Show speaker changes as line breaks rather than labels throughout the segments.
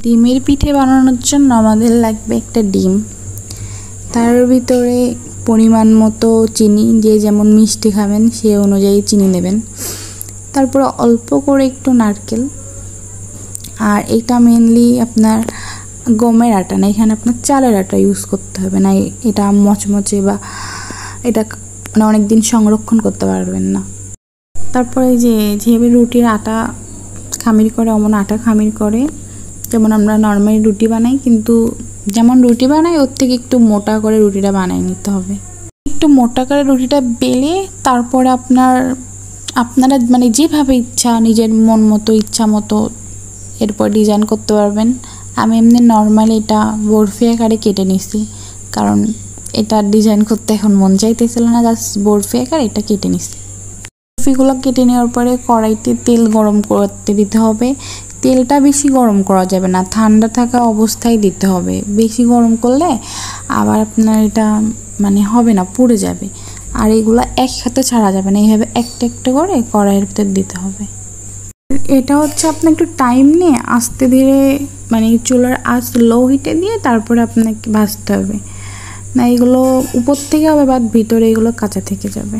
ডিমের পিঠে বানানোর জন্য আমাদের লাগবে একটা ডিম, তার ভিতরে পরিমাণ মতো চিনি, যে যেমন মিষ্টি খাবেন সে অনুযায়ী চিনি নেবেন। তারপরে অল্প করে একটু নারকেল, আর এটা মেনলি আপনার গমের আটা না, এখানে আপনার চালের আটা ইউজ করতে হবে না, এটা মচমচে বা এটা মানে অনেক দিন সংরক্ষণ করতে পারবেন না। তারপরে যেভাবে রুটির আটা খামির করে অমন আটা খামির করে, যেমন আমরা নর্মালি রুটি বানাই, কিন্তু যেমন রুটি বানাই ওর থেকে একটু মোটা করে রুটিটা বানিয়ে নিতে হবে। একটু মোটা করে রুটিটা বেলে তারপরে আপনারা মানে যেভাবে ইচ্ছা নিজের মন মতো ইচ্ছা মতো এরপর ডিজাইন করতে পারবেন। আমি এমনি নর্মালি এটা বরফি আকারে কেটে নিছি, কারণ এটা ডিজাইন করতে এখন মন চাইতেছিল না, জাস্ট বরফি আকারে এটা কেটে নিছি। বরফিগুলো কেটে নেওয়ার পরে কড়াইতে তেল গরম করতে দিতে হবে। তেলটা বেশি গরম করা যাবে না, ঠান্ডা থাকা অবস্থায় দিতে হবে। বেশি গরম করলে আবার আপনার এটা মানে হবে না, পুড়ে যাবে। আর এগুলো এক হাতে ছাড়া যাবে না, এইভাবে একটা একটা করে কড়াইয়ের ভিতর দিতে হবে। এটা হচ্ছে আপনি একটু টাইম নিয়ে আস্তে ধীরে মানে চুলার আঁচ লো হিটে দিয়ে তারপরে আপনাকে ভাজতে হবে, না এগুলো উপর থেকে হবে বা ভিতরে এগুলো কাঁচা থেকে যাবে।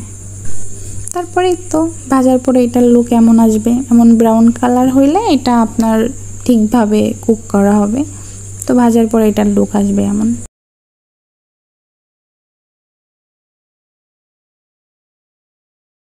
তারপরেই তো ভাজার পরে এটার লুক এমন আসবে, এমন ব্রাউন কালার হইলে এটা আপনার ঠিকভাবে কুক করা হবে। তো ভাজার পরে এটার লুক আসবে এমন।